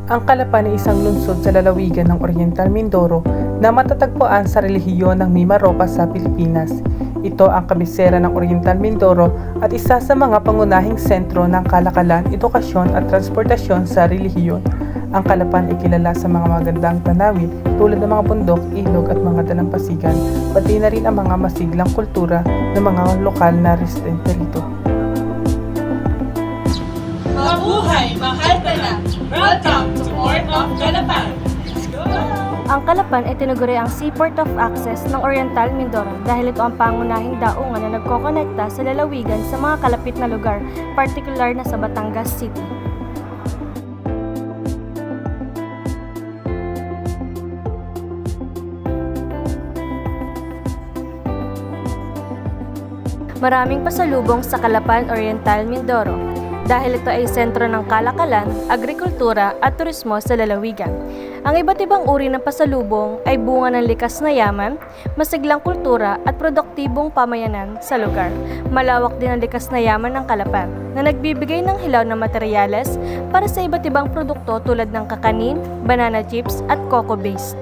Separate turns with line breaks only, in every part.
Ang Calapan ay isang lungsod sa lalawigan ng Oriental Mindoro na matatagpuan sa relihiyon ng Mimaropa sa Pilipinas. Ito ang kabisera ng Oriental Mindoro at isa sa mga pangunahing sentro ng kalakalan, edukasyon at transportasyon sa relihiyon. Ang Calapan ay kilala sa mga magandang tanawin tulad ng mga bundok, ilog at mga dalampasigan, pati na rin ang mga masiglang kultura ng mga lokal na residente rito.
Mabuhay! Mahal ka na! Welcome to Port of Calapan!
Ang Calapan ay tinuguri ang Seaport of Access ng Oriental Mindoro dahil ito ang pangunahing daungan na nagkokonekta sa lalawigan sa mga kalapit na lugar, partikular na sa Batangas City. Maraming pasalubong sa Calapan, Oriental Mindoro dahil ito ay sentro ng kalakalan, agrikultura at turismo sa lalawigan. Ang iba't ibang uri ng pasalubong ay bunga ng likas na yaman, masiglang kultura at produktibong pamayanan sa lugar. Malawak din ang likas na yaman ng Calapan na nagbibigay ng hilaw na materyales para sa iba't ibang produkto tulad ng kakanin, banana chips at cocoa-based.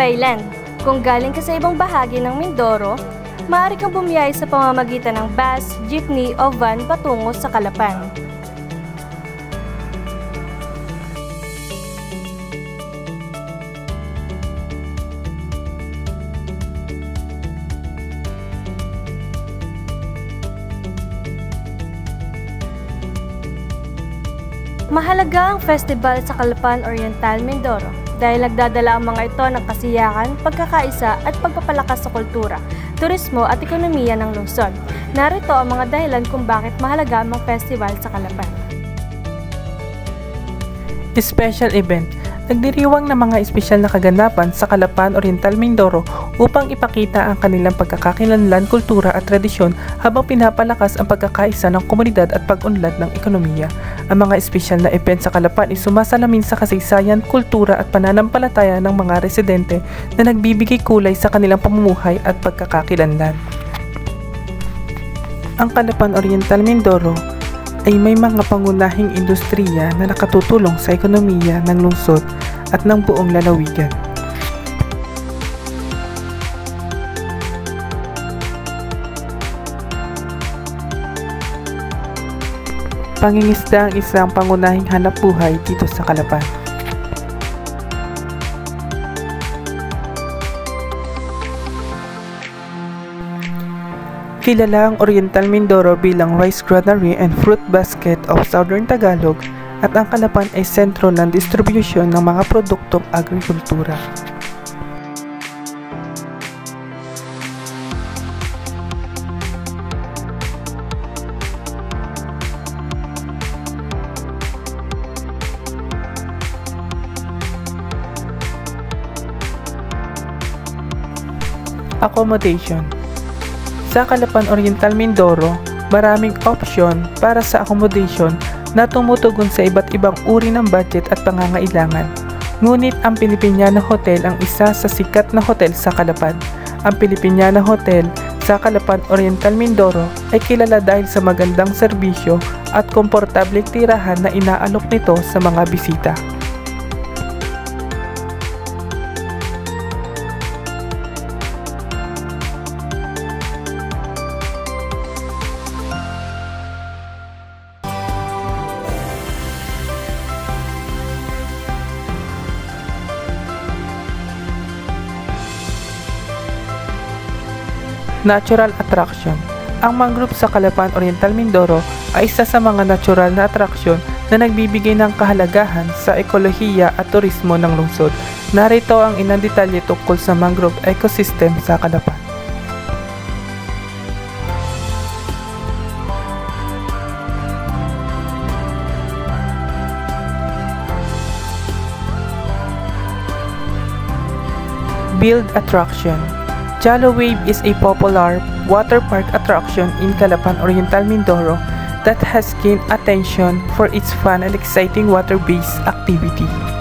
Pailan. Kung galing ka sa ibang bahagi ng Mindoro, maaari kang bumiyay sa pamamagitan ng bus, jeepney o van patungo sa Calapan. Mahalaga ang festival sa Calapan, Oriental Mindoro dahil nagdadala ang mga ito ng kasiyahan, pagkakaisa at pagpapalakas sa kultura, turismo at ekonomiya ng lungsod. Narito ang mga dahilan kung bakit mahalaga ang festival sa Calapan.
Special event. Nagdiriwang ng mga espesyal na kaganapan sa Calapan, Oriental Mindoro upang ipakita ang kanilang pagkakakilanlan, kultura at tradisyon habang pinapalakas ang pagkakaisa ng komunidad at pag-unlad ng ekonomiya. Ang mga espesyal na event sa Calapan ay sumasalamin sa kasaysayan, kultura at pananampalataya ng mga residente na nagbibigay kulay sa kanilang pamumuhay at pagkakakilanlan. Ang Calapan, Oriental Mindoro ay may mga pangunahing industriya na nakatutulong sa ekonomiya ng lungsod at ng buong lalawigan. Pangingisda ang isang pangunahing hanapbuhay dito sa Calapan. Kilala ang Oriental Mindoro bilang rice granary and fruit basket of Southern Tagalog at ang Calapan ay sentro ng distribusyon ng mga produktong agrikultura. Accommodation. Sa Calapan, Oriental Mindoro, maraming opsyon para sa accommodation na tumutugon sa iba't ibang uri ng budget at pangangailangan. Ngunit ang Filipiniana Hotel ang isa sa sikat na hotel sa Calapan. Ang Filipiniana Hotel sa Calapan Oriental Mindoro ay kilala dahil sa magandang serbisyo at komportableng tirahan na inaalok nito sa mga bisita. Natural attraction. Ang mangrove sa Calapan Oriental Mindoro ay isa sa mga natural na atraksyon na nagbibigay ng kahalagahan sa ekolohiya at turismo ng lungsod. Narito ang ilang detalye tungkol sa mangrove ecosystem sa Calapan. Build attraction. Jalo Wave is a popular water park attraction in Calapan Oriental Mindoro that has gained attention for its fun and exciting water-based activity.